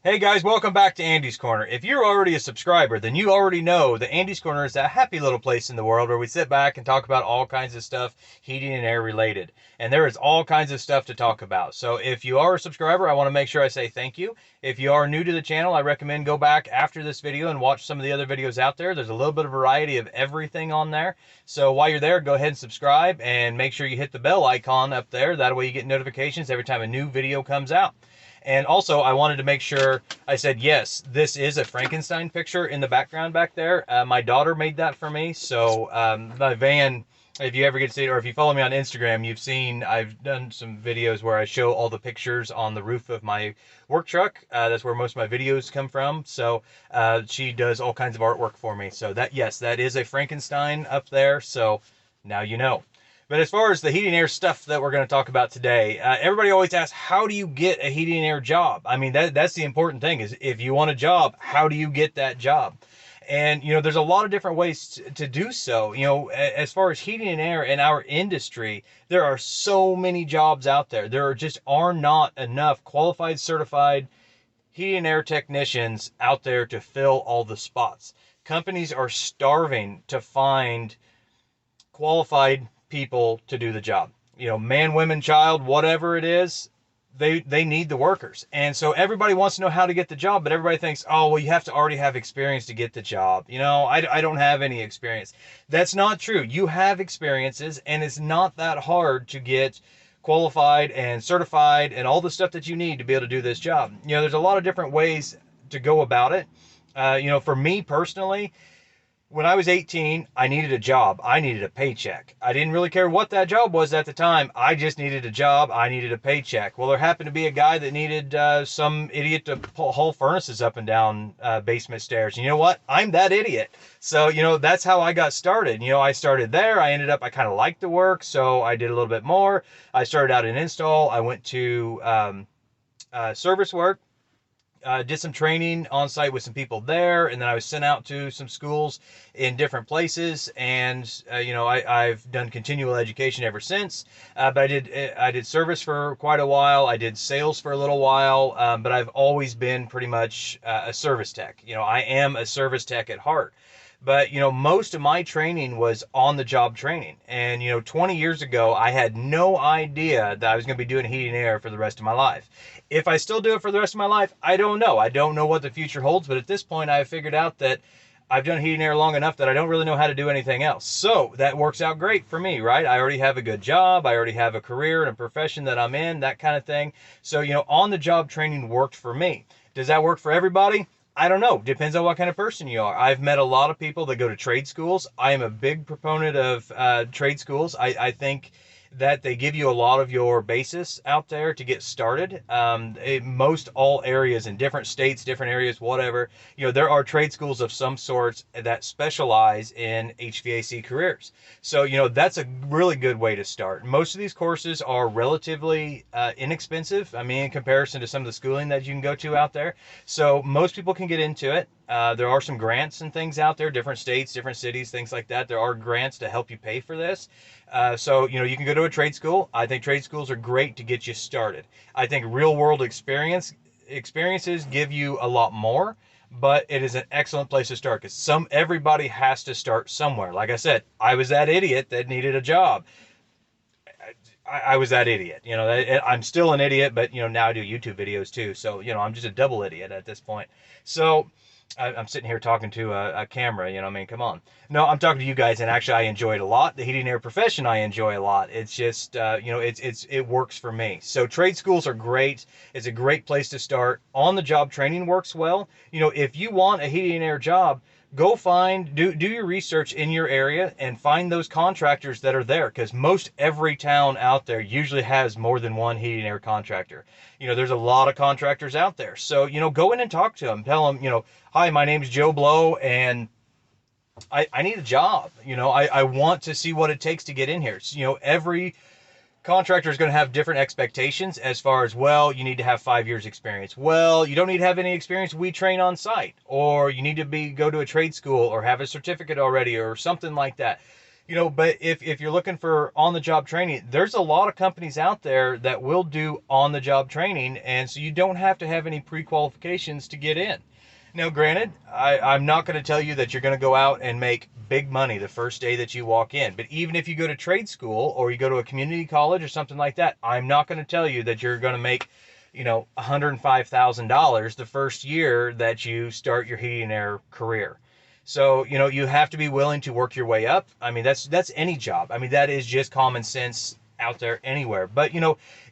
Hey guys, welcome back to Andy's Corner. If you're already a subscriber, then you already know that Andy's Corner is that happy little place in the world where we sit back and talk about all kinds of stuff heating and air related. And there is all kinds of stuff to talk about. So if you are a subscriber, I want to make sure I say thank you. If you are new to the channel, I recommend go back after this video and watch some of the other videos out there. There's a little bit of variety of everything on there. So while you're there, go ahead and subscribe and make sure you hit the bell icon up there. That way you get notifications every time a new video comes out. And also, I wanted to make sure I said, yes, this is a Frankenstein picture in the background back there. My daughter made that for me. So my van, if you ever get to see it, or if you follow me on Instagram, you've seen I've done some videos where I show all the pictures on the roof of my work truck. That's where most of my videos come from. So she does all kinds of artwork for me. So that, yes, that is a Frankenstein up there. So now you know. But as far as the heating and air stuff that we're going to talk about today, everybody always asks, how do you get a heating and air job? I mean, that's the important thing is if you want a job, how do you get that job? And, you know, there's a lot of different ways to do so. You know, as far as heating and air in our industry, there are so many jobs out there. There are not enough qualified, certified heating and air technicians out there to fill all the spots. Companies are starving to find qualified people to do the job. You know, man, women, child, whatever it is, they need the workers. And so everybody wants to know how to get the job, but everybody thinks, oh, well, you have to already have experience to get the job. You know, I don't have any experience. That's not true. You have experiences, and it's not that hard to get qualified and certified and all the stuff that you need to be able to do this job. You know, there's a lot of different ways to go about it. You know, for me personally, when I was 18, I needed a job. I needed a paycheck. I didn't really care what that job was at the time. I just needed a job. I needed a paycheck. Well, there happened to be a guy that needed some idiot to haul furnaces up and down basement stairs. And you know what? I'm that idiot. So, you know, that's how I got started. You know, I started there. I kind of liked the work, so I did a little bit more. I started out in install. I went to service work. Did some training on site with some people there, and then I was sent out to some schools in different places. And you know, I've done continual education ever since. But I did service for quite a while. I did sales for a little while, but I've always been pretty much a service tech. You know, I am a service tech at heart. But, you know, most of my training was on the job training. And, you know, 20 years ago, I had no idea that I was going to be doing heating and air for the rest of my life. If I still do it for the rest of my life, I don't know. I don't know what the future holds. But at this point, I've figured out that I've done heating and air long enough that I don't really know how to do anything else. So that works out great for me, right? I already have a good job. I already have a career and a profession that I'm in, that kind of thing. So, you know, on the job training worked for me. Does that work for everybody? I don't know. Depends on what kind of person you are. I've met a lot of people that go to trade schools. I am a big proponent of trade schools. I think that they give you a lot of your basis out there to get started. Most all areas in different states, different areas, whatever, you know, there are trade schools of some sorts that specialize in HVAC careers. So, you know, that's a really good way to start. Most of these courses are relatively inexpensive. I mean, in comparison to some of the schooling that you can go to out there. So most people can get into it. There are some grants and things out there, different states, different cities, things like that. There are grants to help you pay for this. So, you know, you can go to a trade school. I think trade schools are great to get you started. I think real world experiences give you a lot more, but it is an excellent place to start because everybody has to start somewhere. Like I said, I was that idiot that needed a job. I was that idiot, you know, I'm still an idiot, but, you know, now I do YouTube videos too. So, you know, I'm just a double idiot at this point. So I'm sitting here talking to a camera, you know, I mean, come on. No, I'm talking to you guys, and actually I enjoy it a lot. The heating and air profession I enjoy a lot. It's just, you know, it works for me. So trade schools are great. It's a great place to start. On the job training works well. You know, if you want a heating and air job, go do your research in your area and find those contractors that are there, because most every town out there usually has more than one heating and air contractor. You know, there's a lot of contractors out there. So, you know, go in and talk to them. Tell them, you know, hi, my name's Joe Blow, and I need a job. You know, I want to see what it takes to get in here. So, you know, every contractor is going to have different expectations as far as, well, you need to have 5 years experience. Well, you don't need to have any experience. We train on site. Or you need to go to a trade school or have a certificate already or something like that. But if you're looking for on-the-job training, there's a lot of companies out there that will do on-the-job training, and so you don't have to have any pre-qualifications to get in. Now, granted, I'm not going to tell you that you're going to go out and make big money the first day that you walk in. But even if you go to trade school or you go to a community college or something like that, I'm not going to tell you that you're going to make, $105,000 the first year that you start your heating and air career. So, you have to be willing to work your way up. I mean, that's any job. I mean, that is just common sense out there anywhere. But,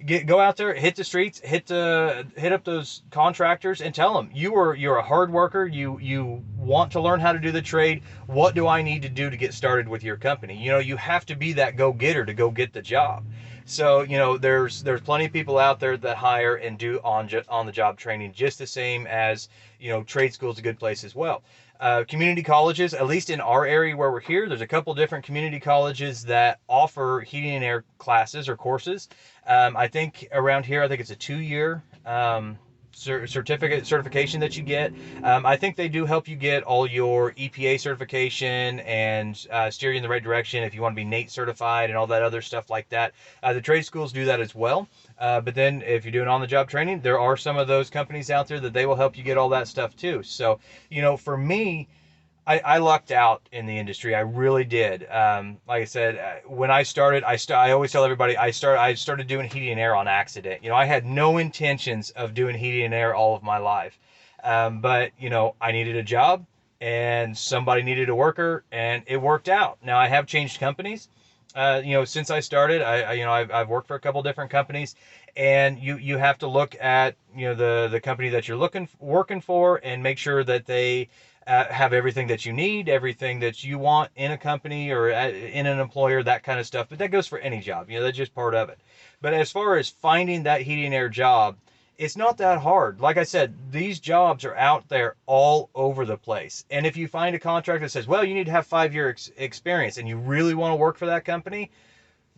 go out there, hit the streets, hit up those contractors and tell them you're a hard worker. You want to learn how to do the trade. What do I need to do to get started with your company? You have to be that go-getter to go get the job. So, there's plenty of people out there that hire and do on the job training, just the same as, trade school is a good place as well. Community colleges, at least in our area where we're here, there's a couple different community colleges that offer heating and air classes or courses. I think around here, I think it's a 2-year certification that you get. I think they do help you get all your EPA certification and steer you in the right direction if you want to be NATE certified and all that other stuff like that. The trade schools do that as well. But then if you're doing on-the-job training, there are some of those companies out there that they will help you get all that stuff too. So, for me, I lucked out in the industry. I really did. Like I said, when I started, I always tell everybody I started doing heating and air on accident. I had no intentions of doing heating and air all of my life. But I needed a job and somebody needed a worker and it worked out. Now I have changed companies. Since I started, I've worked for a couple different companies, and you have to look at, the company that you're working for and make sure that they have everything that you need, everything that you want in a company or in an employer, that kind of stuff. But that goes for any job, that's just part of it. But as far as finding that heating and air job, it's not that hard. Like I said, these jobs are out there all over the place. And if you find a contractor that says, well, you need to have 5-year experience and you really want to work for that company,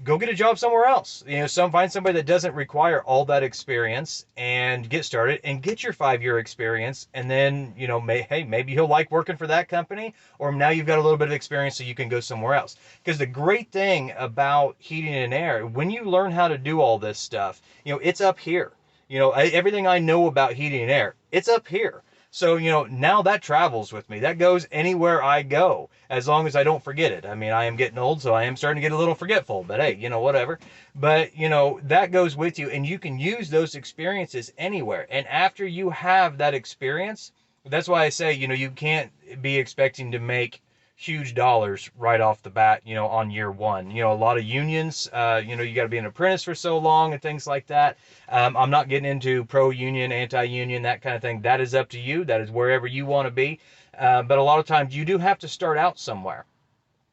go get a job somewhere else. Find somebody that doesn't require all that experience and get started and get your 5-year experience. And then, maybe you'll like working for that company, or now you've got a little bit of experience so you can go somewhere else. Because the great thing about heating and air, when you learn how to do all this stuff, it's up here. Everything I know about heating and air, it's up here. So, now that travels with me. That goes anywhere I go, as long as I don't forget it. I mean, I am getting old, so I am starting to get a little forgetful, but hey, whatever. But, that goes with you, and you can use those experiences anywhere. And after you have that experience, that's why I say, you can't be expecting to make huge dollars right off the bat, on year one. A lot of unions, you got to be an apprentice for so long and things like that. I'm not getting into pro-union, anti-union, that kind of thing. That is up to you. That is wherever you want to be. But a lot of times you do have to start out somewhere.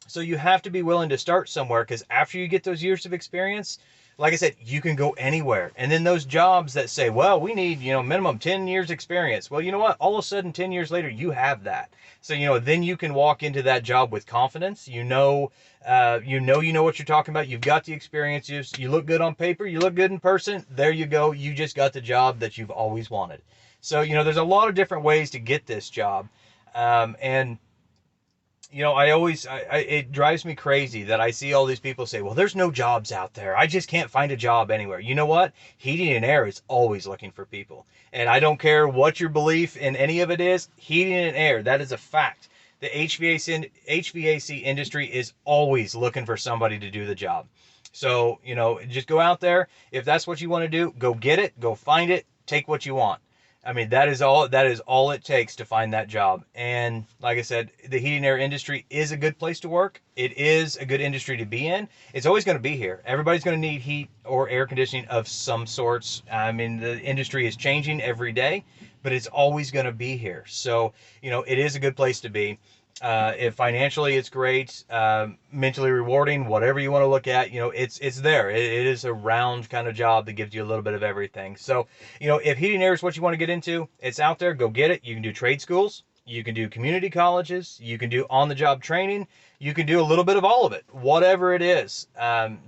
So you have to be willing to start somewhere, because after you get those years of experience, like I said, you can go anywhere. And then those jobs that say, well, we need, minimum 10 years experience. Well, you know what? All of a sudden, 10 years later, you have that. So, then you can walk into that job with confidence. You know what you're talking about. You've got the experience. You look good on paper. You look good in person. There you go. You just got the job that you've always wanted. So, there's a lot of different ways to get this job. It drives me crazy that I see all these people say, well, there's no jobs out there. I just can't find a job anywhere. You know what? Heating and air is always looking for people. And I don't care what your belief in any of it is, heating and air, that is a fact. The HVAC industry is always looking for somebody to do the job. So, just go out there. If that's what you want to do, go get it, go find it, take what you want. I mean, that is all it takes to find that job. And like I said, the heating and air industry is a good place to work. It is a good industry to be in. It's always going to be here. Everybody's going to need heat or air conditioning of some sorts. I mean, the industry is changing every day, but it's always going to be here. So, it is a good place to be. If financially it's great, mentally rewarding, whatever you want to look at, it's there. It is a round kind of job that gives you a little bit of everything. So, if heating and air is what you want to get into, it's out there. Go get it. You can do trade schools. you can do community colleges, you can do on-the-job training, you can do a little bit of all of it. Whatever it is,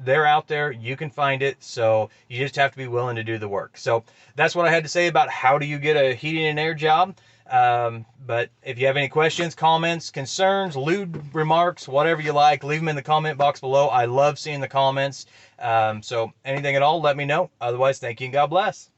they're out there. You can find it. So you just have to be willing to do the work. So that's what I had to say about how do you get a heating and air job. But if you have any questions, comments, concerns, lewd remarks, whatever you like, leave them in the comment box below. I love seeing the comments. So anything at all, let me know. Otherwise, thank you and God bless.